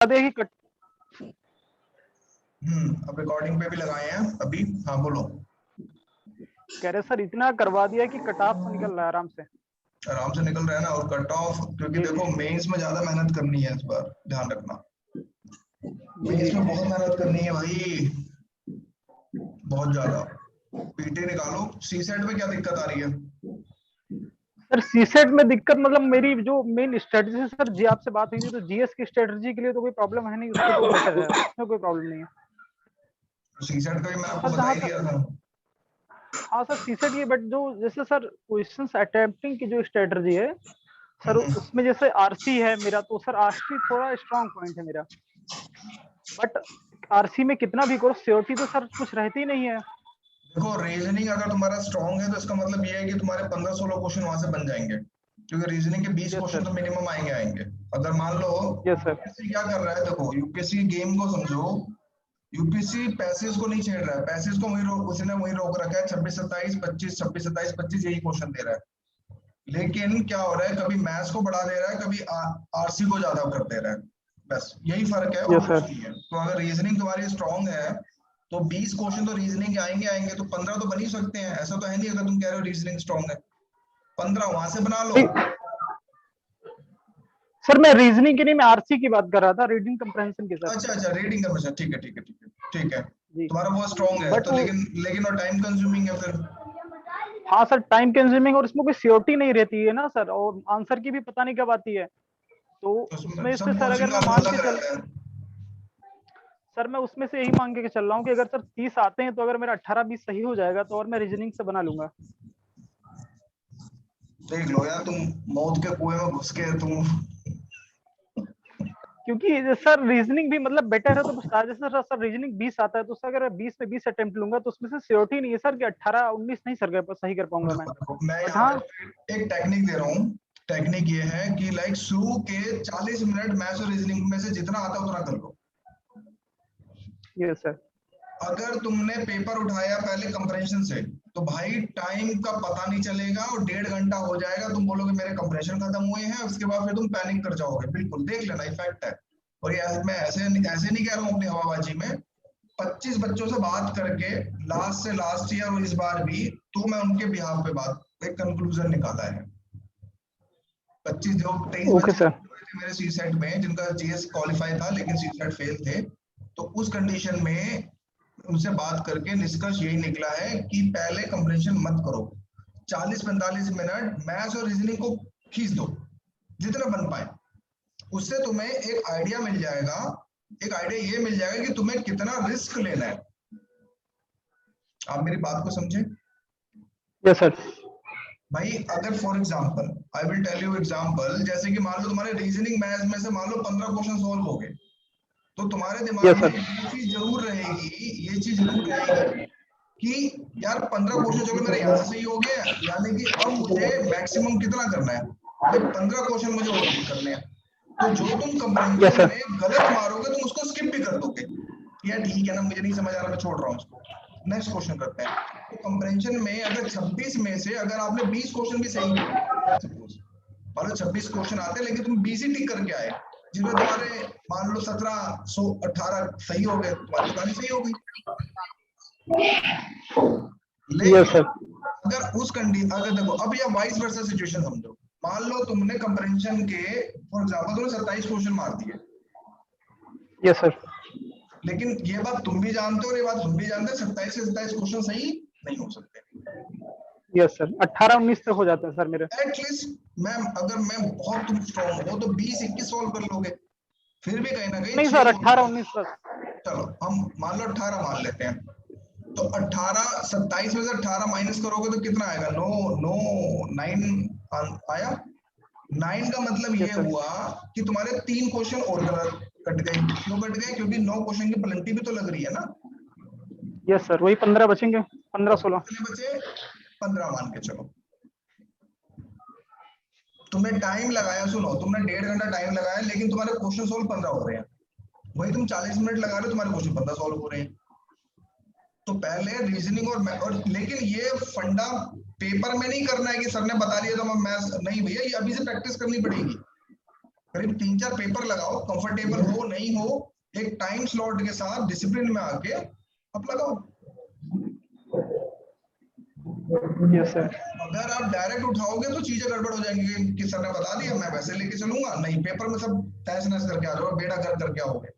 देगी कट। अब रिकॉर्डिंग पे भी लगाए हैं अभी। हाँ बोलो। कह रहे सर इतना करवा दिया कि कट ऑफ निकल रहा है आराम से। आराम से निकल रहा है ना, और कट ऑफ, क्योंकि देखो मेंस में ज्यादा मेहनत करनी है इस बार, ध्यान रखना। मेंस में बहुत मेहनत करनी है भाई, बहुत ज्यादा। पीटी निकालो। सी सेट में क्या दिक्कत आ रही है? सर सीसेट में दिक्कत मतलब मेरी जो मेन स्ट्रेटजी है सर, जी आपसे बात हुई थी तो जीएस की स्ट्रेटजी के लिए तो कोई प्रॉब्लम है नहीं, उसको तो बेटर है, उसमें कोई प्रॉब्लम नहीं है। सी सेट का भी मैं आपको सर बता जहाँ ही दिया तक, था। हाँ सर सीसेट ये, बट जो जैसे सर क्वेश्चंस अटेम्प्टिंग की जो स्ट्रेटजी है सर, हम्म, उसमें जैसे आरसी है मेरा, तो सर आरसी थोड़ा स्ट्रांग पॉइंट है मेरा, बट आरसी में कितना भी करो सीओटी तो सर कुछ रहती ही नहीं है। देखो रीजनिंग अगर तुम्हारा स्ट्रांग है तो इसका मतलब ये है कि तुम्हारे 15-16 क्वेश्चन वहां से बन जाएंगे, क्योंकि रीजनिंग के 20 यस क्वेश्चन सर। तो मिनिमम आएंगे आएंगे। अगर मान लो यस सर। यूपीएससी क्या कर रहा है, देखो यूपीएससी गेम को समझो। यूपीएससी पैसेज को नहीं छेड़ रहा है, पैसेज को वही रोक, उसने वही रोक रखा है 26-27, 25, 26-27, 25, यही क्वेश्चन दे रहा है। लेकिन क्या हो रहा है, कभी मैथ्स को बढ़ा दे रहा है, कभी आरसी को ज्यादा कर दे रहा है। बस यही फर्क है और यस कुछ सर। नहीं है। तो अगर रीजनिंग तुम्हारी स्ट्रांग है तो 20 क्वेश्चन तो रीजनिंग के आएंगे आएंगे, तो 15 तो बन ही सकते हैं। ऐसा तो है नहीं, अगर तुम कह रहे हो रीजनिंग स्ट्रांग है, 15 वहां से बना लो। सर मैं रीजनिंग की नहीं, मैं आरसी की बात कर रहा था, रीडिंग कंप्रेhension की सर। अच्छा अच्छा, रीडिंग का, ठीक है ठीक है ठीक है ठीक है। जी। तुम्हारा वो स्ट्रांग है बट तो, वो, लेकिन लेकिन वो टाइम कंज्यूमिंग है फिर। हाँ सर टाइम कंज्यूमिंग, और इसमें कोई सियोरिटी नहीं रहती है ना सर, और आंसर की भी पता नहीं कब आती है, तो उसमें उसमें से सब सर कोचिंग अगर का मैं अलग मान अलग के चल, रहता है। सर मैं उसमें से यही मान के चल रहा हूँ कि अगर सर 30 आते हैं तो अगर मेरा 18-20 सही हो जाएगा तो और मैं रीजनिंग से बना लूंगा। देख लो यार, तुम मौत के कुएं में घुस के तुम। क्योंकि सर रीजनिंग भी मतलब बेटर है, तो जैसे सर रीजनिंग 20 आता है तो सर अगर 20 में 20 अटेम्प्ट लूंगा तो उसमें से सियोरिटी नहीं है सर कि 18-19 नहीं सर सही कर पाऊंगा मैं। देखो मैं बट यहाँ हाँ। पे एक टेक्निक दे रहा हूँ। टेक्निक ये है कि लाइक शुरू के 40 मिनट मैथ्स और रीजनिंग में से जितना आता है उतना कर लो। ये सर। अगर तुमने पेपर उठाया पहले कंप्रेशन से, तो भाई टाइम का पता नहीं चलेगा और 1.5 घंटा हो जाएगा, तुम बोलोगे मेरे कंप्रेशन खत्म हुए हैं, उसके बाद फिर तुम पैनिक कर जाओगे। बिल्कुल देख लेना, इफेक्ट है। और ये मैं ऐसे नहीं कह रहा हूँ अपनी हवाबाजी में। 25 बच्चों से बात करके लास्ट से लास्ट ईयर और इस बार भी, तो मैं उनके बिहाफ पे बात एक कंक्लूजन निकाला है। 25 जो 23 ओके बच्चे सर। थे मेरे सी सेट में, जिनका जीएस क्वालिफाई था लेकिन सी सेट फेल थे, तो उस कंडीशन में उनसे बात करके निष्कर्ष यही निकला है कि पहले कंप्रेशन मत करो। 40-45 मिनट मैथ्स और रीजनिंग को खींच दो जितना बन पाए। उससे तुम्हें एक आइडिया मिल जाएगा। एक आइडिया ये मिल जाएगा कि तुम्हें कितना रिस्क लेना है। आप मेरी बात को समझे? Yes sir. भाई अगर for example, I will tell you example, जैसे कि मान लो तुम्हारे रीजनिंग मैथ्स में से मान लो 15 क्वेश्चन सॉल्व हो गए, तो तुम्हारे दिमाग यस में सर। ये चीज जरूर रहेगी, ये चीज जरूर रहेगी कि यार 15 क्वेश्चन चलो मेरे यहाँ से सही हो गया, यानी कि अब मुझे मैक्सिमम कितना करना है? भाई 15 क्वेश्चन मुझे और ठीक करने हैं। तो जो तुम यस कंप्रेंशन सर। में गलत मारोगे तुम उसको स्किप भी कर दोगे। यार ठीक है ना, मुझे नहीं समझ आ रहा, मैं छोड़ रहा हूँ इसको, नेक्स्ट क्वेश्चन करते हैं। तो कंप्रेंशन में अगर 26 में से अगर आपने 20 क्वेश्चन भी सही किए, सपोज मान लो 26 क्वेश्चन आते हैं लेकिन तुम 20 ही टिक करके आए, जिसमें तुम्हारे मान लो 1718 सही हो गए, तुम्हारी तो कहानी सही हो गई। यस लेकिन सर। अगर उस कंडीशन, अगर देखो अब यह वाइस वर्सा सिचुएशन समझो। मान लो तुमने कंप्रेंशन के फॉर एग्जांपल तुमने 27 क्वेश्चन मार दिए, यस सर। लेकिन ये बात तुम भी जानते हो और ये बात हम भी जानते हैं, 27 से 27 क्वेश्चन सही नहीं हो सकते। यस सर 18-19 तक हो जाता है सर मेरे। एटलीस्ट मैम अगर मैं बहुत तुम स्ट्रॉन्ग हो तो 20-21 सॉल्व कर लोगे, फिर भी कहीं ना कहीं नहीं 6 सर सॉल्व कर। 18-19 तक। चलो हम मान लो 18 मान लेते हैं, तो 18 27 में से 18 माइनस करोगे तो कितना आएगा? 9 9 9 आया। 9 का मतलब ये यस सर। हुआ कि तुम्हारे 3 क्वेश्चन और कट गए। क्यों कट गए? क्योंकि 9 क्वेश्चन की प्लेंटी भी तो लग रही है ना। यस सर वही 15 बचेंगे, तो 15-16। कितने बचे? 15 मान के चलो। तुमने टाइम लगाया, सुनो तुमने 1.5 घंटा टाइम लगाया लेकिन तुम्हारे क्वेश्चन सोल्व 15 हो रहे हैं। वही तुम 40 मिनट लगा रहे हो, तुम्हारे क्वेश्चन 15 सॉल्व हो रहे हैं। तो पहले रीजनिंग और लेकिन ये फंडा पेपर में नहीं करना है कि सर ने बता दिया तो मैं मैथ्स नहीं, भैया ये अभी से प्रैक्टिस करनी पड़ेगी। करीब 3-4 पेपर लगाओ, कंफर्टेबल हो नहीं हो, एक टाइम स्लॉट के साथ डिसिप्लिन में आके अब लगाओ। Yes sir. अगर आप डायरेक्ट उठाओगे तो चीजें गड़बड़ हो जाएंगी कि सर ने बता दिया मैं वैसे लेके चलूंगा, नहीं, पेपर में सब तहस नहस करके आ जाओ, बेड़ा गर्क करके आओगे।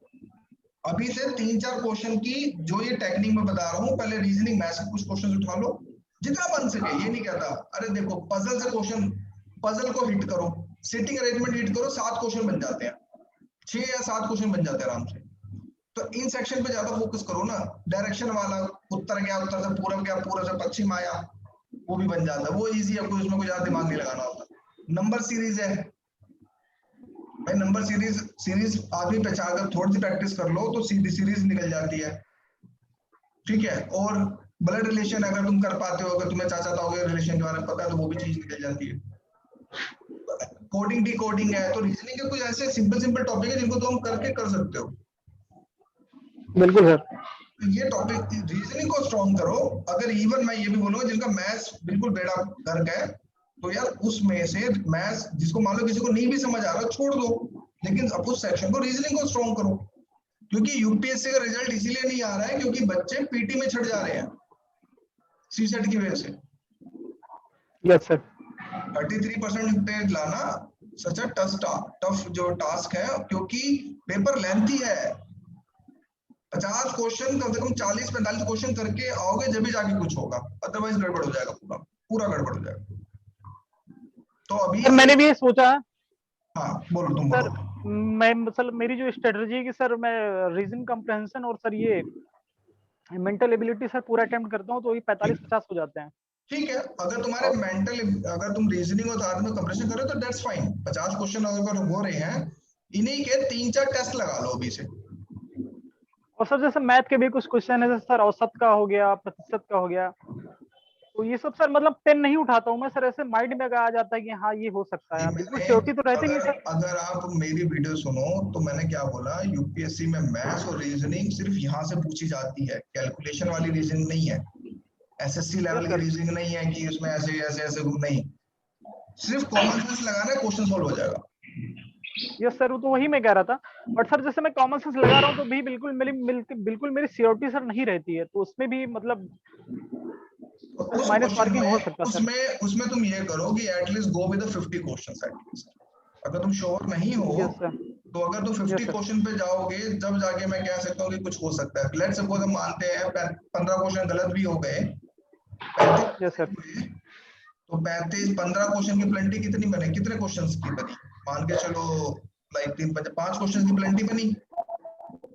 अभी से 3-4 क्वेश्चन की जो ये टेक्निक में बता रहा हूँ, पहले रीजनिंग मैथ्स के कुछ क्वेश्चन उठा लो जितना बन सके। ये नहीं कहता, अरे देखो पजल से क्वेश्चन, पजल को हिट करो, सिटिंग अरेंजमेंट हिट करो, 7 क्वेश्चन बन जाते हैं, 6 या 7 क्वेश्चन बन जाते हैं आराम से। तो इन सेक्शन पे ज्यादा फोकस करो ना। डायरेक्शन वाला, उत्तर गया, उत्तर से पूरब गया, पूरब से पश्चिम आया, वो भी बन जाता है, वो इजी है, कोई उसमें कोई ज्यादा दिमाग नहीं लगाना होता। नंबर सीरीज है भाई, नंबर सीरीज आदमी पहचान कर थोड़ी सी प्रैक्टिस कर लो तो सीधी सीरीज निकल जाती है, ठीक है। और ब्लड रिलेशन अगर तुम कर पाते हो, अगर तुम्हें चाचा ताऊ के रिलेशन के बारे में पता है तो वो भी चीज निकल जाती है। कोडिंग डी कोडिंग है, तो रीजनिंग के कुछ ऐसे सिंपल सिंपल टॉपिक है जिनको तुम करके कर सकते हो। बिल्कुल सर। ये टॉपिक रीजनिंग को स्ट्रॉन्ग करो। अगर इवन मैं ये भी बोलूंगा जिनका मैथ्स बिल्कुल बेड़ा गर्क है, तो यार उसमें से मैथ्स जिसको मान लो किसी को नहीं भी समझ आ रहा छोड़ दो, लेकिन अब उस सेक्शन को रीजनिंग को स्ट्रॉन्ग करो। क्योंकि यूपीएससी का रिजल्ट इसीलिए नहीं आ रहा है क्योंकि बच्चे पीटी में छट जा रहे हैं सीसेट की वजह से। Yes sir. 33% लाना सच अ टफ जो टास्क है, क्योंकि पेपर लेंथी है। 50 क्वेश्चन कम से कम 40-45 क्वेश्चन करके आओगे जब भी जाके कुछ होगा, अदरवाइज गड़बड़ हो जाएगा, पूरा पूरा गड़बड़ हो जाएगा। तो अभी सर मैंने भी ये सोचा है। हाँ बोलो, तुम सर बोलो। मैं मतलब मेरी जो स्ट्रेटजी है कि सर मैं रीजन कम्प्रहेंशन और सर ये मेंटल एबिलिटी सर पूरा अटेम्प्ट करता हूँ, तो ये 45-50 हो जाते हैं। ठीक है, अगर तुम्हारे मेंटल, अगर तुम रीजनिंग और साथ में कंप्रेशन करो तो दैट्स फाइन। 50 क्वेश्चन अगर हो रहे हैं, इन्हीं के 3-4 टेस्ट लगा लो अभी से। और सर जैसे मैथ के भी कुछ क्वेश्चन है, जैसे सर औसत का हो गया, प्रतिशत का हो गया, तो ये सब सर मतलब पेन नहीं उठाता हूँ मैं सर, ऐसे माइंड में आ जाता है कि हाँ ये हो सकता है, बिल्कुल श्योरिटी तो रहती नहीं सर। अगर आप मेरी वीडियो सुनो तो मैंने क्या बोला, यूपीएससी में मैथ्स और रीजनिंग सिर्फ यहाँ से पूछी जाती है, कैलकुलेशन वाली रीजनिंग नहीं है, एसएससी लेवल की रीजनिंग नहीं है कि उसमें ऐसे ऐसे ऐसे नहीं, सिर्फ कॉमन सेंस लगाना है, क्वेश्चन सॉल्व हो जाएगा। यस सर, वो तो वही मैं कह रहा था। बट सर जैसे मैं कॉमन सेंस लगा रहा हूँ तो भी बिल्कुल मेरी श्योरिटी सर नहीं रहती है, तो उसमें भी मतलब उस माइनस क्वेश्चन मार्किंग हो में सकता सर। उसमें तुम ये करो कि at least go with 50 questions at least. अगर तुम श्योर नहीं हो यस सर। तो अगर तुम 50 क्वेश्चन पे जाओगे जब जाके मैं कह सकता हूँ कि कुछ हो सकता है। लेट्स सपोज हम मानते हैं 15 क्वेश्चन गलत भी हो गए, 35 यस सर। हुए, तो 15 क्वेश्चन की प्लेंटी कितनी बने, कितने क्वेश्चंस की बनी, मान के चलो लाइक 5 क्वेश्चन की प्लेंटी बनी।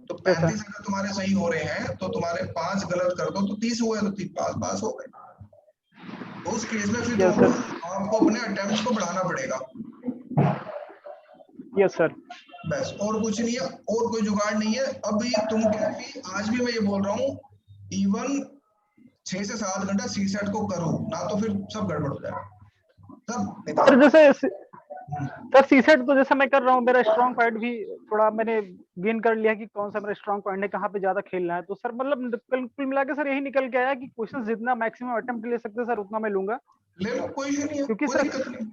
तो 35 अगर तुम्हारे सही हो रहे हैं तो तुम्हारे 5 गलत कर दो तो 30 हुए, तो 30 पास हो गए। तो उस केस में फिर यस तो सर। आपको अपने अटेम्प्ट्स को बढ़ाना पड़ेगा, यस सर। बस और कुछ नहीं है, और कोई जुगाड़ नहीं है। अभी तुम कैफी, आज भी मैं ये बोल रहा हूँ, इवन 6 से 7 घंटा सी सेट को करो ना, तो फिर सब गड़बड़ हो जाएगा, सब बेकार। सर जैसे सर सी सेट तो जैसे मैं कर रहा हूँ, मेरा स्ट्रॉन्ग पॉइंट भी थोड़ा मैंने गेन कर लिया कि कौन सा मेरा स्ट्रॉन्ग पॉइंट है, कहाँ पे ज्यादा खेलना है। तो सर मतलब कुल मिला के सर यही निकल के आया कि क्वेश्चन जितना मैक्सिमम अटेम्प्ट ले सकते सर उतना मैं लूंगा, ले लो, कोई इशू नहीं है, क्योंकि कोई सर दिक्कत नहीं।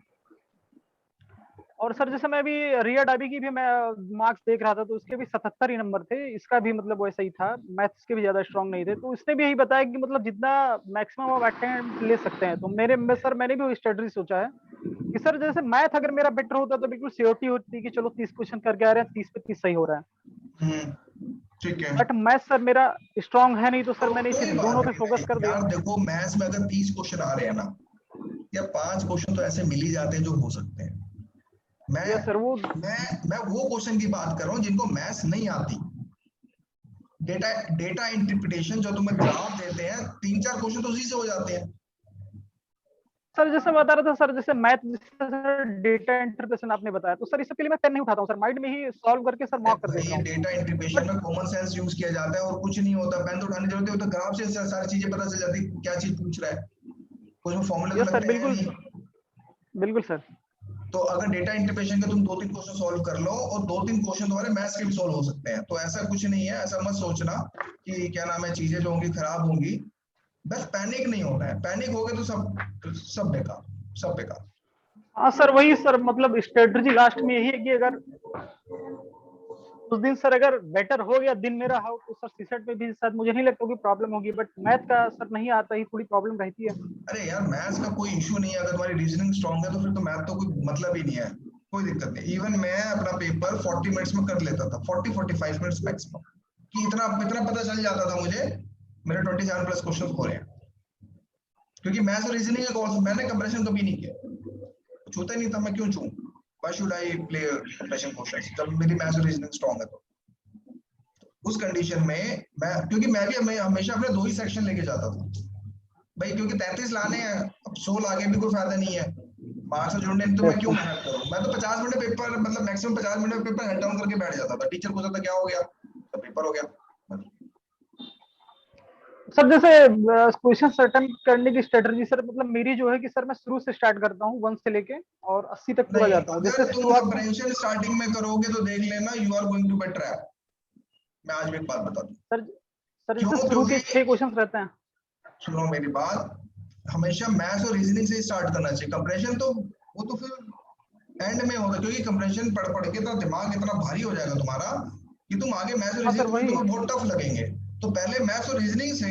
और सर जैसे मैं अभी रिया डाबी की भी मैं मार्क्स देख रहा था, तो उसके भी 77 ही नंबर थे, इसका भी मतलब वैसा ही था, मैथ्स के भी ज्यादा स्ट्रांग नहीं थे। तो इसने भी यही बताया कि मतलब जितना मैक्सिमम आप अटेम्प्ट ले सकते हैं। तो मैंने भी वो स्ट्रेटजी सोचा है कि सर जैसे मैथ अगर मेरा बेटर होता तो बिल्कुल श्योरिटी होती कि चलो 30 क्वेश्चन करके आ रहे हैं, 30 पे 30 सही हो रहा है। ठीक है, बट मैथ सर मेरा स्ट्रांग है नहीं, तो सर तो मैंने कोई इसी बात दोनों पे नहीं फोकस कर दिया। यार, देखो मैथ्स में अगर 30 क्वेश्चन आ रहे हैं ना, या 5 क्वेश्चन तो ऐसे मिल ही जाते हैं जो हो सकते हैं। मैं यस सर। वो मैं वो क्वेश्चन की बात कर रहा हूँ जिनको मैथ्स नहीं आती, डेटा इंटरप्रिटेशन जो तुम्हें ग्राफ देते हैं, 3-4 क्वेश्चन तो उसी से हो जाते हैं। सर जैसे बता रहा था सर, जैसे मैथ जैसे डेटा इंटरप्रिटेशन आपने बताया, तो सर इसके लिए मैं पेन नहीं उठाता हूँ सर, माइंड में ही सॉल्व करके सर मार्क कर देता भाई हूँ। डेटा इंटरप्रिटेशन में कॉमन सेंस यूज किया जाता है और कुछ नहीं होता, पेन तो उठाने की जरूरत है, तो ग्राफ से सारी चीजें पता चल जाती है क्या चीज पूछ रहा है, कुछ में फॉर्मूले तो यस सर। लगते हैं बिल्कुल नहीं। बिल्कुल सर। तो अगर डेटा इंटरप्रिटेशन के तुम 2-3 क्वेश्चन सॉल्व कर लो और 2-3 क्वेश्चन तुम्हारे मैथ्स के भी सॉल्व हो सकते हैं, तो ऐसा कुछ नहीं है, ऐसा मत सोचना कि क्या नाम है चीजें जो होंगी खराब होंगी। बस पैनिक नहीं होना है, पैनिक हो गए तो सब सब बेकार, सब बेकार। हाँ सर, वही सर, मतलब स्ट्रेटजी लास्ट में यही है कि अगर उस दिन सर अगर बेटर हो गया दिन मेरा हो तो सर सीसेट में भी शायद मुझे नहीं लगता होगी प्रॉब्लम होगी, बट मैथ का सर नहीं आता ही थोड़ी प्रॉब्लम रहती है। अरे यार मैथ्स का कोई इशू नहीं है, अगर तुम्हारी रीजनिंग स्ट्रांग है तो फिर तो मैथ तो कोई मतलब ही नहीं है, कोई दिक्कत नहीं। इवन मैं अपना पेपर 40 मिनट्स में कर लेता था, 40-45 मिनट्स मैक्सिमम, कि इतना इतना पता चल जाता था मुझे मेरे 27 प्लस क्वेश्चन हो रहे हैं, क्योंकि मैथ्स और रीजनिंग का कोर्स मैंने कंपैरिजन कभी नहीं किया, छूता ही नहीं था, मैं क्यों छूऊं, why should I play comparison questions जब मेरी मैथ्स और रीजनिंग स्ट्रांग है तो। उस कंडीशन में मैं, क्योंकि मैं भी हमेशा अपने 2 ही सेक्शन लेके जाता था भाई, क्योंकि 33 लाने हैं, अब 100 लाके भी कोई फायदा नहीं है, मार्क्स से जुड़ने तो मैं क्यों मेहनत करूं। मैं तो 50 मिनट पेपर, मतलब मैक्सिमम 50 मिनट में पेपर हेड डाउन करके बैठ जाता था, टीचर पूछता था क्या हो गया, तो पेपर हो गया। सर जैसे क्वेश्चन अटेम्प्ट करने की स्ट्रेटजी सर, मतलब मेरी जो है कि सर मैं शुरू से स्टार्ट करता हूँ 1 से लेके और 80 तक पूरा नहीं, जाता हूँ। जैसे अगर तुम शुरुआत में कंप्रेंशन स्टार्टिंग में करोगे तो देख लेना you are going to be trap. मैं आज भी एक बात बता दूं, सर, जैसे क्यों, शुरू के क्योंकि 6 क्वेश्चन रहते हैं। सुनो मेरी बात, हमेशा मैथ्स और रीजनिंग से ही स्टार्ट करना चाहिए, कंप्रेशन तो वो तो फिर एंड में होगा, क्योंकि कंप्रेशन पढ़ पढ़ के तो दिमाग इतना भारी हो जाएगा तुम्हारा कि तुम आगे मैथ्स और हाँ सर रीजनिंग वही। तुम्हें बहुत टफ लगेंगे। तो पहले मैथ्स और रीजनिंग से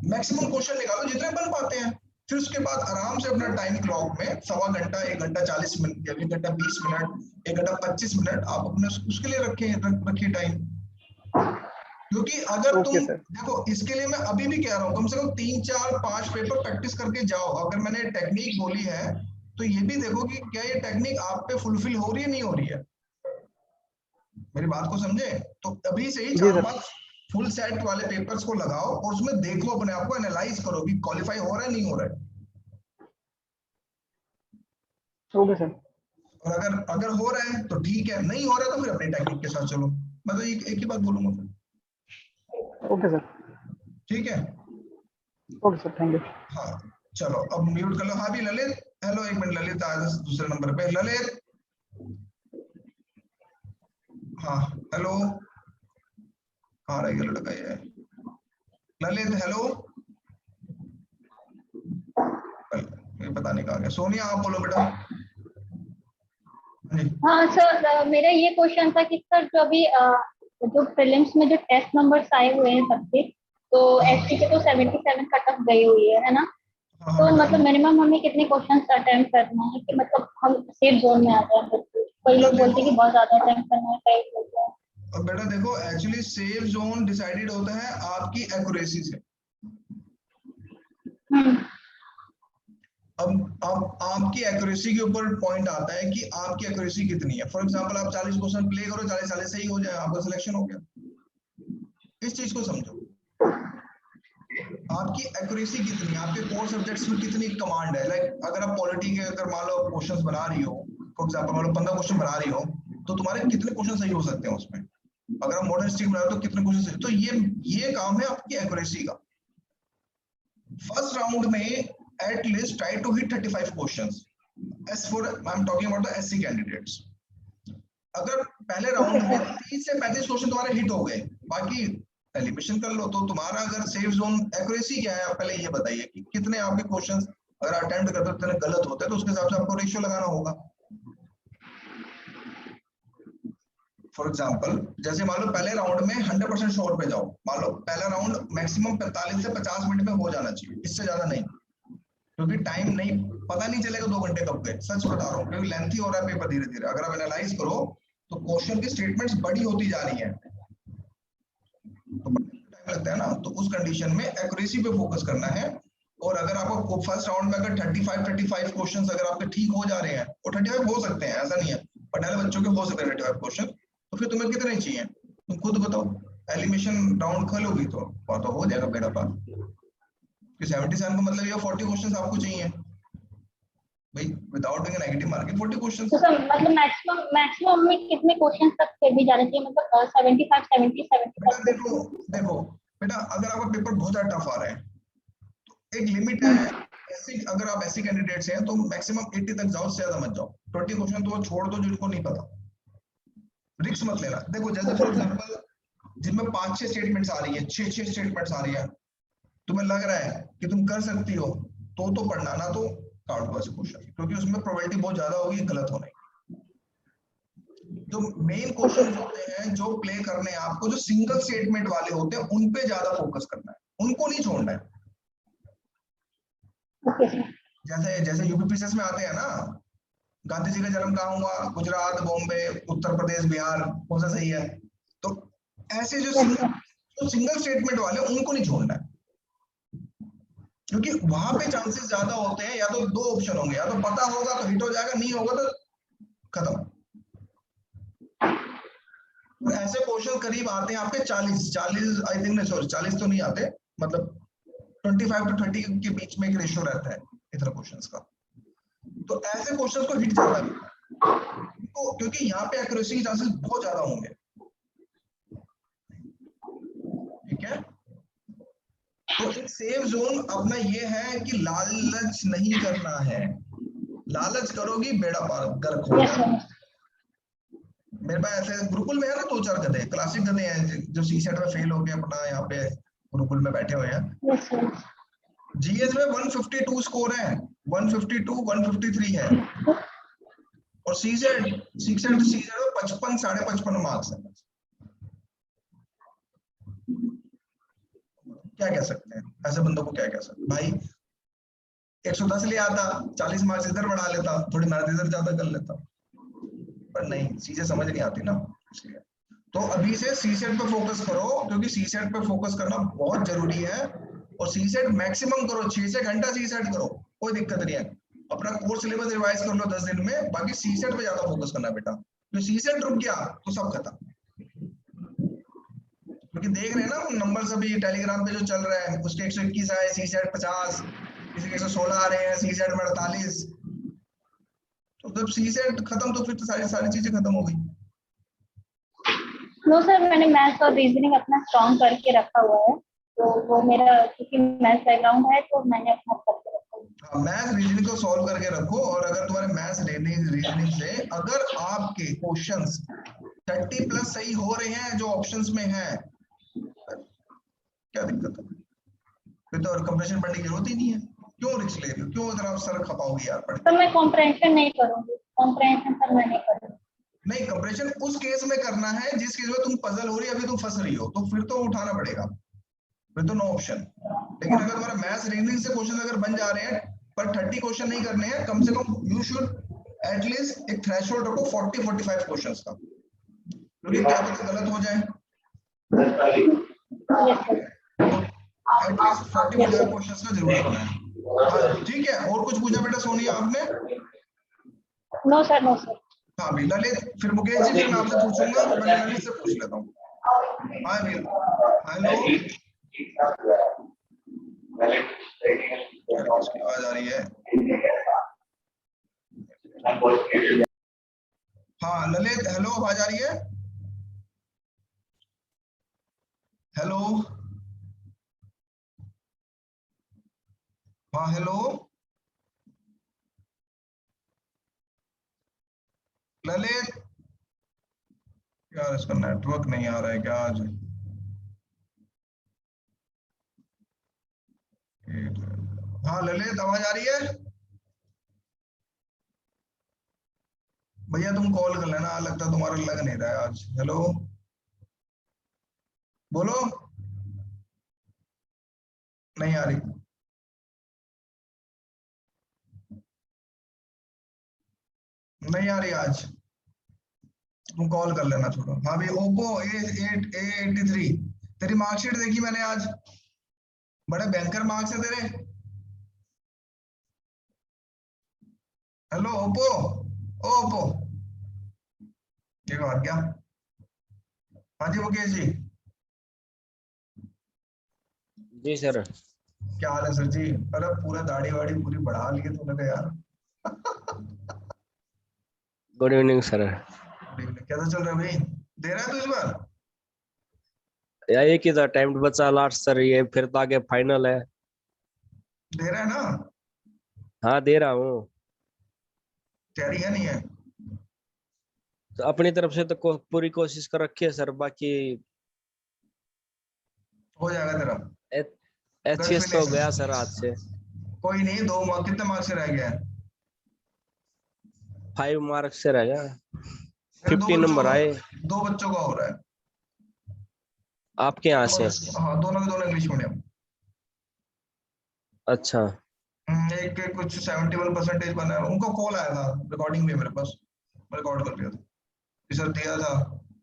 मैक्सिमम क्वेश्चन निकालो जितने बन पाते हैं, फिर उसके बाद आराम से अपना टाइम क्लॉक में 1.25 घंटा, 1 घंटा 40 मिनट, 1 घंटा 20 मिनट, 1 घंटा 25 मिनट आप अपने उसके लिए रखिए टाइम। क्योंकि अगर तुम ओके सर। देखो, इसके लिए मैं अभी भी कह रहा हूँ कम से कम 3 4 5 पेपर प्रैक्टिस करके जाओ। अगर मैंने टेक्निक बोली है तो ये भी देखो कि क्या ये टेक्निक आप पे फुलफिल हो रही है, नहीं हो रही है, मेरी बात को समझे। तो अभी से ही जी चार सर। पांच फुल सेट वाले पेपर्स को लगाओ और उसमें देखो, अपने आप को एनालाइज करो कि क्वालिफाई हो रहा है नहीं हो रहा है। Okay sir. और अगर अगर हो रहा है तो ठीक है, नहीं हो रहा है तो फिर अपनी टेक्निक के साथ चलो। मैं तो एक ही बात बोलूंगा फिर। Okay sir. ठीक है, ओके सर, थैंक यू। हाँ चलो अब म्यूट कर लो। हाँ भी ललित, हेलो, एक मिनट, ललित आज दूसरे नंबर पे, ललित, हाँ हेलो, कहाँ रह गया लड़का ये, ललित हेलो, ये पता नहीं कहाँ गया। सोनिया आप बोलो बेटा। हाँ जी, हाँ सर, मेरा ये क्वेश्चन था कि सर जो अभी जो प्रीलिम्स में जो टेस्ट नंबर्स आए हुए हैं सबके, तो एसटी के तो 77 कट ऑफ गई हुई है ना। हाँ हाँ तो बेटा, मतलब मिनिमम हमें कितने क्वेश्चंस अटेम्प्ट करना है कि मतलब हम सेफ जोन में आ जाए। बिल्कुल, कई बेटा लोग बोलते हैं देखो, कि बहुत ज्यादा अटेम्प्ट करना है, कई बोलते हैं। बेटा देखो, एक्चुअली सेफ जोन डिसाइडेड होता है आपकी एक्यूरेसी से। हम्म। अब आपकी एक्यूरेसी के ऊपर पॉइंट आता है कि आपकी एक्यूरेसी कितनी है। फॉर एग्जांपल आप 40 क्वेश्चन प्ले करो, 40 सही हो जाए, आपका सिलेक्शन हो गया। इस चीज को समझो, आपकी एक्यूरेसी कितनी है, आपके कोर सब्जेक्ट्स में कितनी कमांड है। लाइक अगर आप पॉलिटी के अगर मान लो क्वेश्चंस बना रही हो, फॉर एग्जांपल मान लो 15 क्वेश्चन बना रही हो, तो तुम्हारे कितने क्वेश्चन सही हो सकते हैं उसमें। अगर आप मॉडर्न हिस्ट्री बना रहे हो तो कितने क्वेश्चन सही। तो ये काम है आपकी एक्यूरेसी का। फर्स्ट राउंड में at least try to hit 35 questions, as for I am talking about the SC candidates. अगर पहले ओके राउंड में सर। 30 से 35 क्वेश्चन तुम्हारे हिट हो गए, बाकी एलिमिनेशन कर लो। तो तुम्हारा अगर सेफ जोन एक्यूरेसी क्या है, आप पहले ये बताइए कि कितने आपके क्वेश्चंस अगर अटेम्प्ट करते हो इतने गलत होते हैं, तो उसके हिसाब से आपको रेशियो लगाना होगा। फॉर एग्जांपल जैसे मान लो पहले राउंड में 100% श्योर पे जाओ, मान लो पहला राउंड मैक्सिमम 45 से 50 मिनट में हो जाना चाहिए, इससे ज्यादा नहीं, क्योंकि टाइम नहीं, पता नहीं चलेगा 2 घंटे कब गए, सच बता रहा हूँ, क्योंकि लेंथी हो रहा है पेपर धीरे धीरे। अगर आप एनालाइज करो तो क्वेश्चन की स्टेटमेंट्स बड़ी होती जा रही है, तो टाइम लगता है ना। तो उस कंडीशन में एक्यूरेसी पे फोकस करना है। और अगर आपको फर्स्ट राउंड में अगर 35 क्वेश्चंस अगर आपके ठीक हो जा रहे हैं, और 35 हो सकते हैं, ऐसा नहीं है, पढ़ने वाले बच्चों के हो सकते हैं 35 क्वेश्चन, तो फिर तुम्हें कितने चाहिए तुम खुद बताओ। एलिमिनेशन राउंड खोलोगी तो हो जाएगा बेड़ा पार। 77 का मतलब ये 40 क्वेश्चन आपको चाहिए भाई, without doing negative marking 40 question. तो सर मतलब मैक्सिमम मैक्सिमम में कितने क्वेश्चन तक फिर भी जाना चाहिए, मतलब 75 70 बेटा 75 देखो, देखो बेटा, अगर आपका पेपर बहुत ज्यादा टफ आ रहा है तो एक लिमिट है। ऐसी अगर आप ऐसी कैंडिडेट्स हैं तो मैक्सिमम 80 तक जाओ, से ज्यादा मत जाओ। 20 क्वेश्चन तो छोड़ दो जिनको नहीं पता, रिस्क मत लेना। देखो जैसे फॉर एग्जांपल जिनमें 5-6 स्टेटमेंट्स आ रही है, 6-6 स्टेटमेंट्स आ रही है, तुम्हें लग रहा है कि तुम कर सकती हो तो पढ़ना, ना तो कार्ड वाले क्वेश्चन, क्योंकि उसमें प्रोबेबिलिटी बहुत ज्यादा होगी गलत होने की। जो मेन क्वेश्चन होते हैं जो प्ले करने हैं आपको, जो सिंगल स्टेटमेंट वाले होते हैं, उन पे ज्यादा फोकस करना है, उनको नहीं छोड़ना है। जैसे जैसे यूपीपीसीएस में आते हैं ना, गांधी जी का जन्म कहाँ हुआ, गुजरात, बॉम्बे, उत्तर प्रदेश, बिहार, कौन सा सही है? तो ऐसे जो सिंगल स्टेटमेंट वाले उनको नहीं छोड़ना है, क्योंकि वहां पे चांसेस ज्यादा होते हैं, या तो दो ऑप्शन होंगे, या तो पता होगा तो हिट हो जाएगा, नहीं होगा तो खत्म। और ऐसे क्वेश्चन करीब आते हैं आपके 40 आई थिंक, सॉरी 40 तो नहीं आते, मतलब 25 to 30 के बीच में एक रेशियो रहता है इतना क्वेश्चंस का। तो ऐसे क्वेश्चंस को हिट ज्यादा करना है, तो क्योंकि यहाँ पे एक्यूरेसी के चांसेस बहुत ज्यादा होंगे। ठीक है, तो एक सेफ जोन अपना ये है कि लालच नहीं करना है, लालच करोगी बेड़ा पार गर्क हो जाएगा। मेरे पास ऐसे गुरुकुल में है ना 2-4 गधे, क्लासिक गधे हैं जो सीसेट में फेल होके अपना यहाँ पे गुरुकुल में बैठे हुए हैं। जीएस में 152 स्कोर है, 152 153 है, और सीसेट 55 55.5 मार्क्स है। क्या कह सकते हैं ऐसे बंदों को, क्या कह सकते हैं भाई? 110 ले आता, 40 मार्क्स इधर बढ़ा लेता, थोड़ी मेहनत इधर ज्यादा कर लेता, पर नहीं, चीजें समझ नहीं आती ना, इसलिए। तो अभी से सीसेट पे फोकस करो, क्योंकि सीसेट पे फोकस करना बहुत जरूरी है। और सीसेट मैक्सिमम करो, 6 से घंटा सीसेट करो, कोई दिक्कत नहीं है। अपना कोर्स सिलेबस रिवाइज कर लो 10 दिन में, बाकी सीसेट पे ज्यादा फोकस करना बेटा। तो सीसेट रुक गया तो सब खत्म, क्योंकि देख रहे हैं ना नंबर अभी टेलीग्राम पे जो चल रहा है, उसके 121 आए, सीसेट 50, किसी के 116 आ रहे हैं, सीसेट में 48। तो जब सीसेट खत्म तो फिर तो सारी चीजें खत्म हो गई। नो सर, मैंने मैथ्स और रीजनिंग अपना स्ट्रॉन्ग करके रखा हुआ है, तो वो मेरा क्योंकि मैथ्स बैकग्राउंड है तो मैंने अपना करके रखा हुआ है। मैथ्स रीजनिंग को सॉल्व करके रखो, और अगर तुम्हारे मैथ्स रीजनिंग से अगर आपके क्वेश्चंस 30+ सही हो रहे हैं जो ऑप्शंस में है, क्या दिक्कत है? फिर तो कंप्रेशन पढ़ने की जरूरत ही नहीं है। क्यों रिस्क ले रही हो? क्यों अगर आप सर खपाओगी यार पढ़ के? तो मैं कॉम्प्रहेंशन नहीं करूंगी, कॉम्प्रहेंशन सर मैं नहीं करूंगी। नहीं, कंप्रेशन उस केस में करना है जिस केस में तुम पजल हो रही है, अभी तुम फंस रही हो, तो फिर तो उठाना पड़ेगा, फिर तो नो ऑप्शन। लेकिन अगर तुम्हारा मैथ्स रीजनिंग से क्वेश्चन अगर बन जा रहे हैं, पर 30 क्वेश्चन नहीं करने हैं, कम से कम यू शुड एटलीस्ट एक थ्रेशोल्ड रखो 40-45 क्वेश्चंस का, क्योंकि क्या पता गलत हो जाए। एटलीस्ट 40-45 क्वेश्चंस का जरूर करना है। हाँ ठीक है, और कुछ पूछा बेटा सोनिया आपने? No sir, no sir. हाँ भी ललित, फिर मुकेश जी, फिर मैं आपसे पूछूंगा, तो पहले ललित से पूछ लेता हूँ। हाँ भी, हेलो, किसकी आवाज आ रही है? हाँ ललित, हेलो, आवाज आ रही है? हेलो, हाँ हेलो ललित, यार इसका नेटवर्क नहीं आ रहा है क्या आज? हाँ ललित, आवाज आ रही है? भैया तुम कॉल कर लेना, लगता तुम्हारा लग नहीं रहा है आज। हेलो, बोलो, नहीं आ रही, नहीं आ रही आज, तुम कॉल कर लेना छोड़ो। हाँ भाई, ओप्पो A83, तेरी मार्कशीट देखी मैंने आज, बड़े भयंकर मार्क्स है तेरे। हेलो ओप्पो, ओ ओप्पो, ठीक है क्या? हाँ जी मुकेश जी। जी सर। क्या हाल है सर जी? अरे पूरा दाढ़ी वाड़ी पूरी बढ़ा ली है तूने तो यार। Good evening sir. कैसा चल रहा है भाई? दे रहा है तू इस बार? यार एक ही था टाइम बचा लास्ट सर, ये फिर तो आगे फाइनल है। दे रहा है ना? हाँ दे रहा हूँ। तैयारी है नहीं है? तो अपनी तरफ से तो पूरी कोशिश कर रखी है सर, बाकी हो जाएगा तेरा। एचसीएस तो हो गया सर आज से। कोई नहीं, 2 मार्क कितने मार्क्स से रह गया है? 5 मार्क्स से रह गया। फिर 50 नंबर आए 2 बच्चों का हो रहा है। आपके यहाँ से। हाँ, दोनों के दोनों इंग्लिश मीडियम। अच्छा। एक के कुछ 71% बना है। उनका कॉल आया था, रिकॉर्डिंग भी है मेरे पास, मैं रिकॉर्ड कर लिया था। सर दिया था,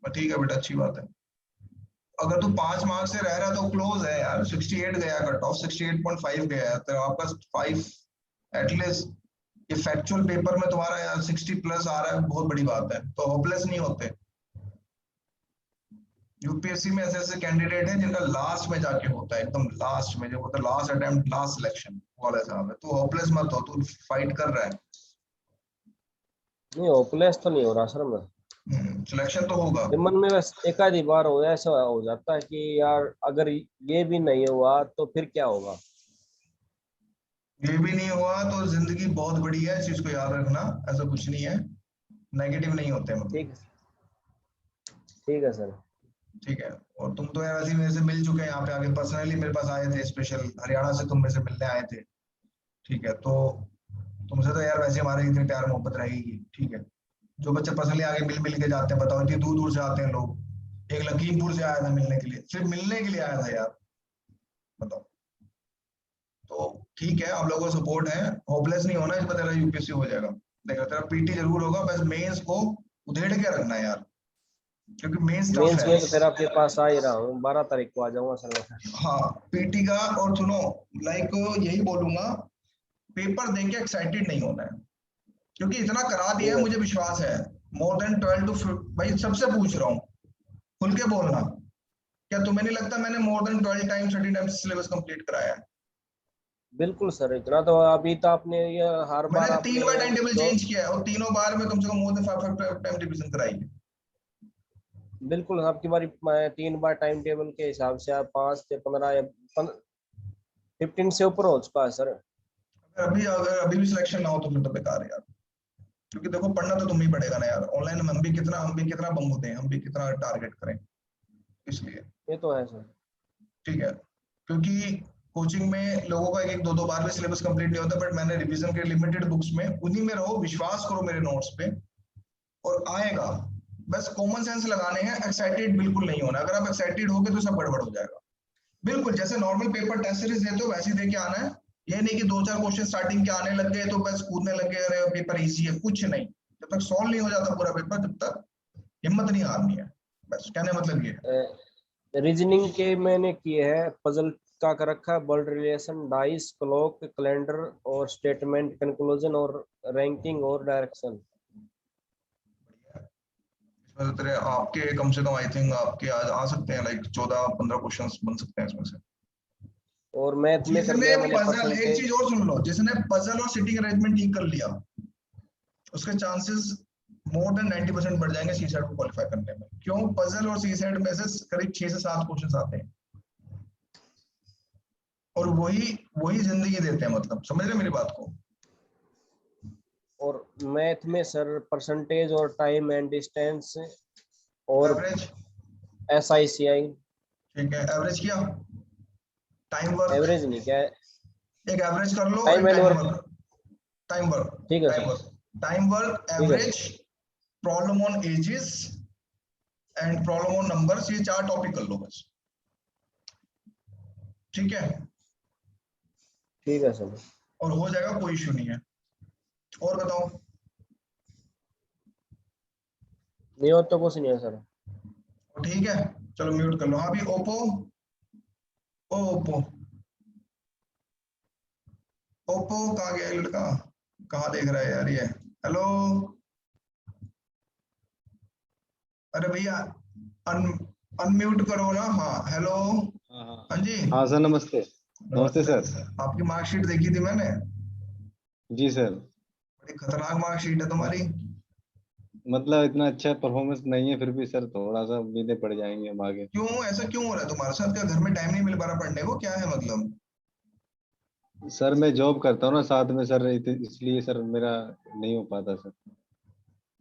ठीक है बेटा, अच्छी बात है। अगर तू 5 मार्क से रह रहा तो क्लोज है यार। 68 गया कट ऑफ, 68.5 गया है तो आपका 5 एटलीस्ट। ये फैक्चुअल पेपर में तुम्हारा यार 60 प्लस आ रहा है, बहुत बड़ी बात है। तो होपलेस नहीं होते। यूपीएससी में ऐसे ऐसे कैंडिडेट हैं जिनका लास्ट में जाके होता है, एकदम लास्ट में, जो होता है लास्ट अटेम्प्ट लास्ट सिलेक्शन वाला हिसाब है। तो होपलेस मत हो, तू फाइट कर रहा है। नहीं होपलेस तो नहीं हो रहा सर मैं। सिलेक्शन तो होगा। ये मन में बस एक आधी बार हो ऐसा हो जाता है कि यार अगर ये भी नहीं हुआ तो फिर क्या होगा। ये भी नहीं हुआ तो जिंदगी बहुत बड़ी है, इस चीज को याद रखना। ऐसा कुछ नहीं है, नेगेटिव नहीं होते मतलब। ठीक है सर। ठीक है। और तुम तो यार वैसे ही मेरे से मिल चुके हैं यहाँ पे आके, पर्सनली मेरे पास आए थे, स्पेशल हरियाणा से तुम मेरे से मिलने आए थे। ठीक है, तो तुमसे तो यार वैसे हमारी इतनी प्यार मोहब्बत रहेगी। ठीक है। जो बच्चे पर्सनली आगे मिल मिल के जाते हैं, बताओ इतनी दूर दूर से आते हैं लोग। एक लखीमपुर से आया था मिलने के लिए, सिर्फ मिलने के लिए आया था यार, बताओ। तो ठीक है, आप लोगों का सपोर्ट है। होपलेस नहीं होना, इस पर तेरा यूपीएससी हो जाएगा। देखो तेरा पीटी जरूर होगा, बस मेंस को उधेड़ के रखना है यार, क्योंकि मेंस टफ मेंस है। में तो फिर आपके पास आ ही रहा हूँ, 12 तारीख को आ जाऊंगा सर मैं। हाँ, पीटी का। और सुनो, लाइक यही बोलूंगा, पेपर देके एक्साइटेड नहीं होना है, क्योंकि इतना करा दिया ठीक है, है। मुझे विश्वास है। मोर देन 12 टू, भाई सबसे पूछ रहा हूँ, खुल के बोलना। क्या तुम्हें नहीं लगता मैंने more than 12 times 30 times syllabus complete कराया है? बिल्कुल सर, इतना तो अभी तो आपने ये हर बार मैंने 3 आपने बार टाइम टेबल जो चेंज किया है, और तीनों बार में कम से कम मोर देन 5 टाइम रिवीजन कराई है। बिल्कुल आपकी बारी 3 बार टाइम टेबल के हिसाब से आप 5 से 15 या 15 से ऊपर हो चुका है सर। अगर अभी भी सिलेक्शन ना हो तो फिर तो बेकार है यार। क्योंकि देखो, पढ़ना तो तुम ही पड़ेगा ना यार। ऑनलाइन हम भी कितना बम्बू दें, हम भी कितना टारगेट करें, इसलिए। ये तो है सर। ठीक है। क्योंकि कोचिंग में लोगों का एक एक 2 2 बार में सिलेबस कंप्लीट नहीं होता, बट मैंने रिवीजन के लिमिटेड बुक्स में उन्हीं में रहो, विश्वास करो मेरे नोट्स पे, और आएगा। बस कॉमन सेंस लगाने हैं, एक्साइटेड बिल्कुल नहीं होना। अगर आप एक्साइटेड होगे तो सब गड़बड़ हो जाएगा। बिल्कुल जैसे नॉर्मल पेपर टेस्ट सीरीज देते हो वैसे ही देके आना है। ये नहीं कि 2 4 क्वेश्चन स्टार्टिंग के आने लग गए तो बस कूदने लग गए, अरे पेपर इजी है। कुछ नहीं, जब तक सॉल्व नहीं हो जाता पूरा पेपर, तब तक हिम्मत नहीं हारनी है। बस कहने मतलब ये है। रीजनिंग के मैंने किए हैं पजल का कर रखा है, word relation, dice, clock, calendar और स्टेटमेंट, कंक्लूजन और रैंकिंग और डायरेक्शन। इसमें तो तेरे आपके कम से कम आई थिंक आपके आ सकते हैं, लाइक 14 15 क्वेश्चंस बन सकते हैं इसमें से। और मैथ में कर जिसने लिया मैंने पजल, एक परसेंटेज। चीज और सुन लो, जिसने पजल और सिटिंग अरेंजमेंट ठीक कर लिया, उसके चांसेस मोर देन 90% बढ़ जाएंगे सी सेट को क्वालिफाई करने में। क्यों? पजल और सी सेट में से करीब 6 से 7 क्वेश्चन आते हैं, और वही वही जिंदगी देते हैं। मतलब समझ रहे मेरी बात को? और मैथ में सर परसेंटेज और टाइम एंड डिस्टेंस और एवरेज। SICI। ठीक है, एवरेज किया। टाइम वर्क, एवरेज नहीं क्या है, एक एवरेज कर लो, टाइम एक and time work. Work. Time work, ठीक है time sir. Work, time work, ठीक है sir. Average, problem on ages and problem on numbers. ये 4 टॉपिक कर लो बस। ठीक है, ठीक है सर। और हो जाएगा, कोई इशू नहीं है। और बताओ। नहीं हो तो कुछ नहीं है सर। ठीक है, चलो म्यूट कर लो। हाँ भी ओप्पो, ओप्पो, ओप्पो कहाँ गया ये लड़का? कहाँ देख रहा है यार ये? हेलो, अरे भैया, अन अनम्यूट करो ना। हाँ हेलो। हाँ हाँ। हाँ जी, हाँ सर, नमस्ते। नमस्ते नमस्ते। सर। आपकी मार्कशीट देखी थी मैंने, जी सर। बड़ी खतरनाक मार्कशीट है तुम्हारी। मतलब इतना अच्छा परफॉर्मेंस नहीं है, फिर भी सर थोड़ा सा उम्मीदें पड़ जाएंगी हम आगे। क्यों? ऐसा क्यों हो रहा है तुम्हारे साथ? क्या घर में टाइम नहीं मिल पा रहा पढ़ने को? क्या है मतलब? सर मैं जॉब करता हूँ ना साथ में सर, इसलिए सर मेरा नहीं हो पाता सर।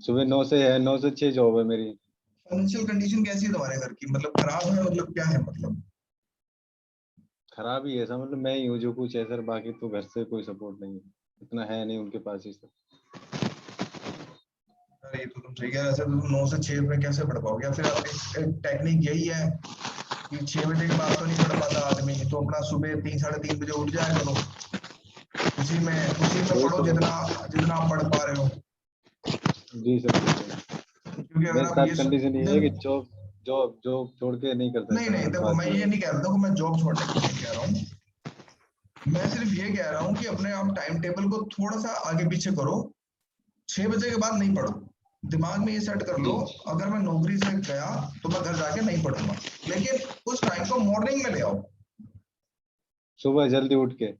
सुबह 9 से है, 9 से 6 जॉब है मेरी। फाइनेंशियल कंडीशन कैसी है तुम्हारे घर की? मतलब खराब है, मतलब क्या है मतलब? खराब ही है ऐसा, मतलब मैं ही हूँ जो कुछ है सर, बाकी तो घर से कोई सपोर्ट नहीं है, इतना है नहीं उनके पास ही सर। अरे ये तो तुम सही कह रहे, ऐसे तो तुम 9 से 6 में कैसे पढ़ पाओगे, या फिर आप एक टेक्निक यही है कि 6 बजे के बाद तो नहीं पढ़ पाता आदमी, तो अपना सुबह 3 साढ़े 3 बजे उठ जाया करो, उसी में वही पढ़ो तो जितना जितना आप पढ़ पा रहे हो। जी सर, जी सर। क्योंकि अगर मेरे आप साथ ये कंडीशन ये है कि देखो, जॉब जॉब जॉब छोड़ के नहीं करता नहीं सर नहीं मैं, देखो, बात मैं ये ये है। नहीं कह रहा, देखो मैं जॉब छोड़ने की नहीं कह रहा हूँ, मैं सिर्फ ये कह रहा हूँ कि अपने आप टाइम टेबल को थोड़ा सा आगे पीछे करो। 6 बजे के बाद नहीं पढ़ो, दिमाग में ये सेट कर लो, जी अगर मैं नौकरी से गया तो मैं घर जाके नहीं पढ़ूंगा, लेकिन उस टाइम को मॉर्निंग में ले आओ, सुबह जल्दी उठ के।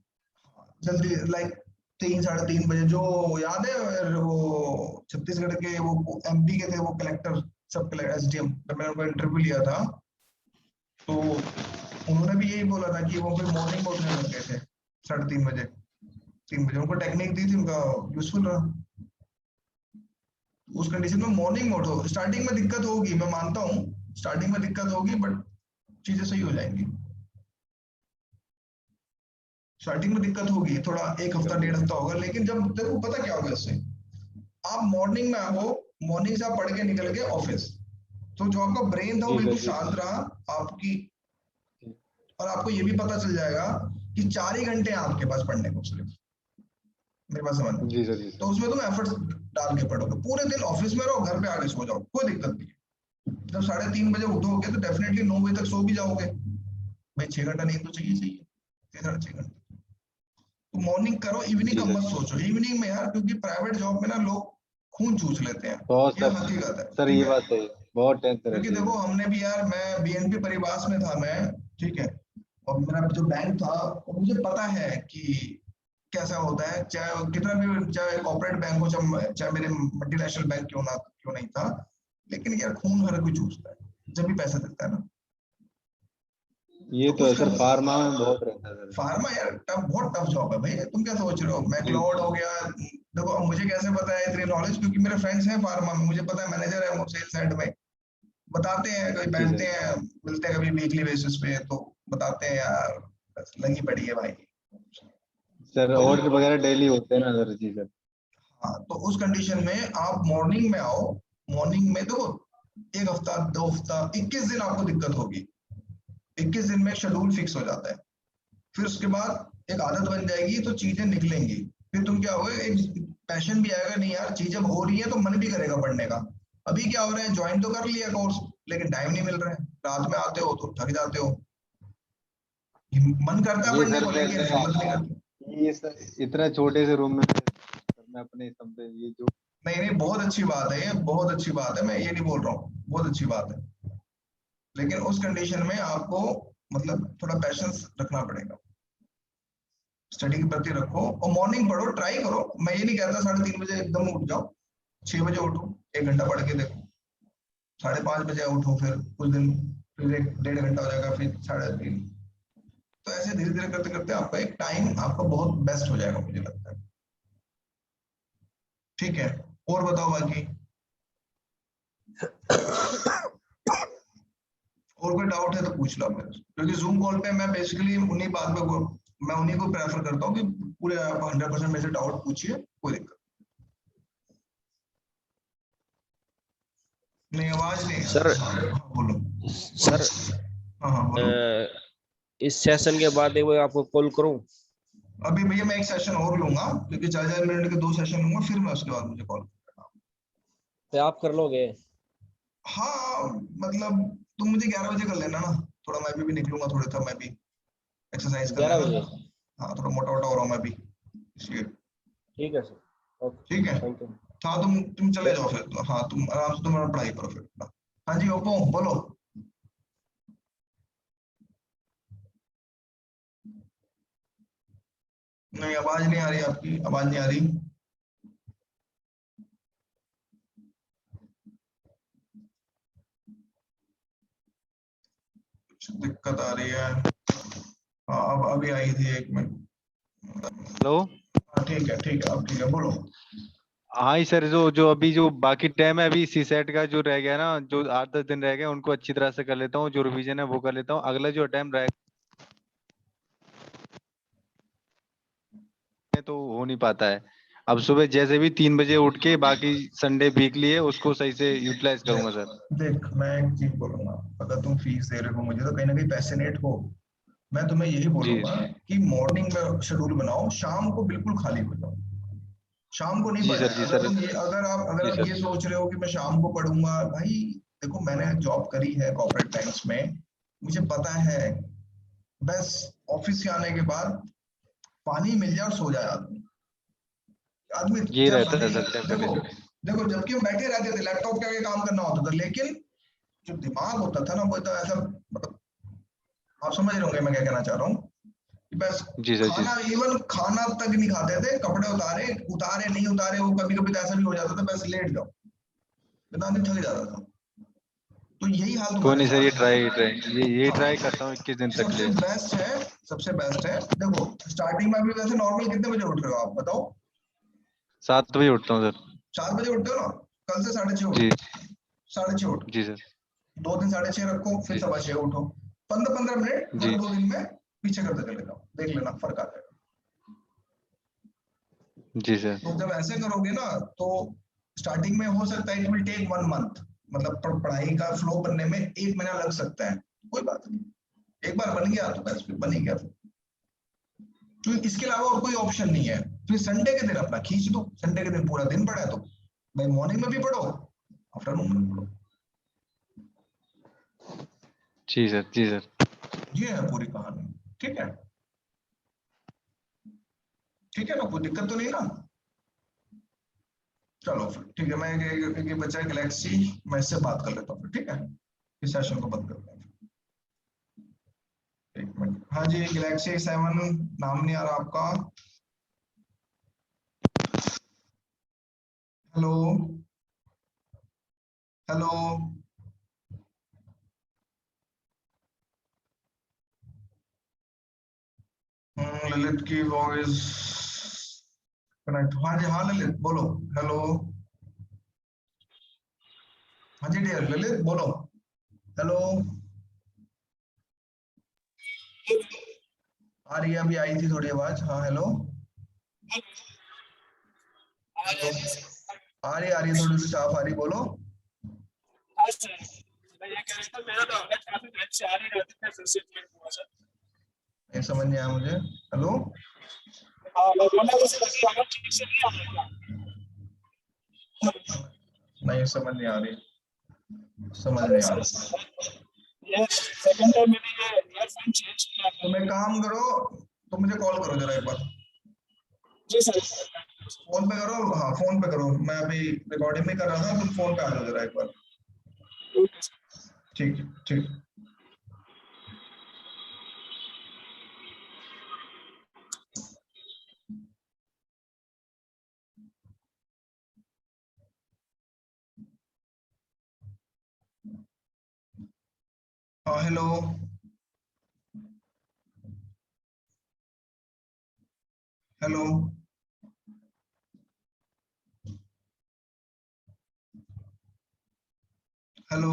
जल्दी, लाइक 3 साढ़े 3 बजे। जो याद है वो छत्तीसगढ़ के वो एमपी के थे, वो कलेक्टर, सब एसडीएम, जब मैंने उनको इंटरव्यू लिया था तो उन्होंने भी यही बोला था कि वो फिर मॉर्निंग में उठने लग गए थे, 3:30 बजे, 3 बजे उनको टेक्निक दी थी, उनका यूजफुल रहा। उस कंडीशन में मॉर्निंग में उठो, स्टार्टिंग में दिक्कत होगी, मैं मानता हूँ स्टार्टिंग में दिक्कत होगी, बट चीजें सही हो जाएंगी। स्टार्टिंग में दिक्कत होगी थोड़ा, एक हफ्ता डेढ़ हफ्ता होगा, लेकिन जब देखो पता क्या होगा इससे, आप मॉर्निंग में आओ, मॉर्निंग से आप पढ़ के निकल गए ऑफिस, तो जो आपका ब्रेन था वो जी सर, बिल्कुल जी शांत रहा आपकी, जी और आपको ये भी पता चल जाएगा कि 4 ही घंटे हैं आपके पास पढ़ने को सिर्फ, मेरे पास समझ। जी सर, जी तो सर। उसमें तुम एफर्ट्स डाल के पढ़ोगे, पूरे दिन ऑफिस में रहो, घर पे आके सो जाओ, कोई दिक्कत नहीं है। जब 3:30 बजे उठोगे तो डेफिनेटली 9 बजे तक सो भी जाओगे, भाई 6 घंटा नींद तो चाहिए चाहिए, 6 साढ़े 6 घंटे। तो मॉर्निंग करो, इवनिंग जी का सर, मत सोचो इवनिंग में यार, क्योंकि प्राइवेट जॉब में ना लोग खून चूस लेते हैं, बहुत ये सर। हकीकत है, सर ठीक ये है। बात सही है, बहुत टेंशन क्योंकि रहती है देखो सर। हमने भी यार, मैं बीएनपी परिवास में था मैं, ठीक है, और मेरा जो बैंक था, और मुझे पता है कि कैसा होता है, चाहे कितना भी, चाहे कॉर्पोरेट बैंक हो, चाहे मेरे मल्टीनेशनल बैंक क्यों नहीं था, लेकिन यार खून हर कोई चूसता है जब भी पैसा देता है ना। ये तो तो उस है सर, फार्मा में बहुत रहता है सर। फार्मा यार बहुत टफ जॉब है भाई, तुम क्या सोच रहे हो, जी मैक्लोड हो गया, देखो अब मुझे कैसे पता है इतनी नॉलेज, क्योंकि मेरे फ्रेंड्स हैं फार्मा में, मुझे पता है, मैनेजर है वो सेल्स हेड में, बताते हैं, कभी जी सर। बैठते हैं, मिलते हैं कभी वीकली बेसिस पे, तो बताते हैं यार बस लगी पड़ी है भाई। सर तो ऑर्डर वगैरह डेली होते हैं ना सर, जी सर। हाँ, तो उस कंडीशन में आप मॉर्निंग में आओ, मॉर्निंग में देखो, एक हफ्ता, 2 हफ्ता, 21 दिन आपको दिक्कत होगी, 21 दिन में शेड्यूल फिक्स हो जाता है, फिर उसके बाद एक आदत बन जाएगी, तो चीजें निकलेंगी, फिर तुम क्या होगा, एक पैशन भी आएगा, नहीं यार चीजें हो रही है तो मन भी करेगा पढ़ने का। अभी क्या हो रहा है, ज्वाइन तो कर लिया कोर्स, लेकिन टाइम नहीं मिल रहा है, रात में आते हो तो थक जाते हो, मन करता है ये पढ़ने सर को लेकिन हिम्मत नहीं करते। ये सर इतना छोटे से रूम में सर मैं अपने समझे ये जो। नहीं नहीं, बहुत अच्छी बात है, ये बहुत अच्छी बात है, मैं ये नहीं बोल रहा हूँ, बहुत अच्छी बात है, लेकिन उस कंडीशन में आपको मतलब थोड़ा पैशंस रखना पड़ेगा, स्टडी के प्रति रखो, और मॉर्निंग पढ़ो, ट्राई करो, मैं ये नहीं कहता 3:30 बजे एकदम उठ जाओ, 6 बजे उठो, 1 घंटा पढ़ के देखो, 5:30 बजे उठो, फिर कुछ दिन, फिर 1 डेढ़ घंटा हो जाएगा, फिर 3:30, तो ऐसे धीरे धीरे करते करते आपका एक टाइम आपका बहुत बेस्ट हो जाएगा, मुझे लगता है। ठीक है, और बताओ बाकी, और कोई डाउट है तो पूछ लो मेरे से, क्योंकि जूम कॉल पे मैं बेसिकली उन्हीं बात पे मैं उन्हीं को प्रेफर करता हूँ कि पूरे आप 100% मेरे से डाउट पूछिए, कोई दिक्कत नहीं। आवाज नहीं सर है, हाँ हाँ बोलो सर बोलो, हाँ हाँ बोलो। इस सेशन के बाद एक बार आपको कॉल करूं? अभी भैया मैं एक सेशन और लूंगा, क्योंकि 4-4 मिनट के 2 सेशन लूंगा, फिर मैं उसके बाद मुझे कॉल करना। तो आप कर लोगे? हाँ मतलब तुम मुझे 11 बजे कर लेना ना, थोड़ा मैं भी निकलूंगा, थोड़ा था मैं भी एक्सरसाइज करना 11 है बजे? ना। हाँ थोड़ा मोटा मोटा हो रहा हूँ मैं भी, इसलिए। ठीक है सर, ओके, ठीक है, थैंक यू। हाँ तुम चले जाओ फिर, तो हाँ तुम आराम से, तुम पढ़ाई करो फिर। हाँ जी ओप्पो बोलो। नहीं आवाज नहीं आ रही, आपकी आवाज नहीं आ रही। कुछ दिक्कत आ रही है। हाँ अब अभी आई थी, 1 मिनट। हेलो। हाँ ठीक है, अब ठीक है, बोलो। हाँ ही सर, जो जो अभी जो बाकी टाइम है, अभी सी सेट का जो रह गया ना, जो 8-10 दिन रह गए उनको अच्छी तरह से कर लेता हूँ, जो रिवीजन है वो कर लेता हूँ, अगला जो टाइम रहेगा हैं तो हो नहीं पाता है। अब सुबह जैसे भी 3 बजे उठ के बाकी संडे वीकली है उसको सही से यूटिलाइज करूंगा सर। देख मैं एक चीज बोलूंगा, अगर तुम फीस दे रहे हो मुझे तो कहीं ना कहीं पैशनेट हो, मैं तुम्हें यही जी बोलूंगा कि मॉर्निंग में शेड्यूल बनाओ, शाम को बिल्कुल खाली हो जाओ, शाम को नहीं जी पढ़ना सर। है। जी अगर सर। तुम ये अगर जी आप सर। ये सोच रहे हो कि मैं शाम को पढ़ूंगा, भाई देखो मैंने जॉब करी है कॉर्पोरेट बैंक्स में, मुझे पता है, बस ऑफिस से आने के बाद पानी मिल जाए और सो जाए आदमी, आदमी ये जब रहता है सर देखो टेम्परेचर। देखो जबकि हम बैठे रहते थे लैपटॉप के आगे काम करना होता था, लेकिन जो दिमाग होता था ना वो तो ऐसा, मतलब आप समझ रहे होंगे मैं क्या कहना चाह रहा हूँ, कि बस जी सर। जी खाना, इवन खाना तक नहीं खाते थे, कपड़े उतारे उतारे नहीं उतारे, वो कभी कभी तो ऐसा भी हो जाता था बस लेट जाओ, इतना आदमी थक जाता था। तो यही हाल कोई तुम्हारे नहीं सर, साथ ये है। ट्राई ट्राई ये हाँ, ट्राई करता हूँ 21 दिन तक सबसे ले। बेस्ट है, सबसे बेस्ट है, देखो स्टार्टिंग में अभी वैसे नॉर्मल कितने बजे उठ रहे हो आप बताओ? 7 बजे उठता हूँ सर। 4 बजे उठते हो ना, कल से 6:30 जी। उठो, 6:30 उठो, जी सर। 2 दिन 6:30 रखो, फिर जी। 6:15 उठो, 15-15 मिनट हर जी। 2 दिन में पीछे करते चले जाओ, देख लेना फर्क आ जाएगा। जी सर। तो जब ऐसे करोगे ना तो स्टार्टिंग में हो सकता है इट विल टेक 1 मंथ, मतलब पढ़ाई का फ्लो बनने में 1 महीना लग सकता है, कोई बात नहीं, एक बार बन गया तो बस फिर बन ही गया फिर, क्योंकि इसके अलावा और कोई ऑप्शन नहीं है। फिर संडे के दिन अपना खींच दो, संडे के दिन पूरा दिन पढ़ा है तो भाई मॉर्निंग में भी पढ़ो, आफ्टरनून में भी पढ़ो, जी सर। जी सर। ये है पूरी कहानी। ठीक है, ठीक है ना, कोई दिक्कत तो नहीं ना? चलो फिर ठीक है, मैं एक बच्चा गैलेक्सी, मैं इससे बात कर लेता हूँ फिर, ठीक है, इस सेशन को बंद करते हैं। एक मिनट, हाँ जी, गैलेक्सी 7 नाम नहीं आ रहा आपका? हेलो, हेलो, ललित की वॉइस कनेक्ट, हाँ जी, हाँ ललित बोलो, हेलो, हाँ जी डियर ललित बोलो, हेलो, आ रही है, अभी आई थी थोड़ी आवाज, हाँ हेलो, हेलो, आ रही है थोड़ी सी साफ आ रही, बोलो। नहीं समझ नहीं आया मुझे, हेलो, नहीं समझ नहीं आ रही, समझ नहीं आ रही। तुम एक काम करो, तुम मुझे कॉल करो जरा एक बार, फोन पे करो, हाँ फोन पे करो, मैं अभी रिकॉर्डिंग भी कर रहा था, तुम फोन पे आ जाओ जरा एक बार। ठीक है, ठीक। हाँ हेलो, हेलो, हेलो,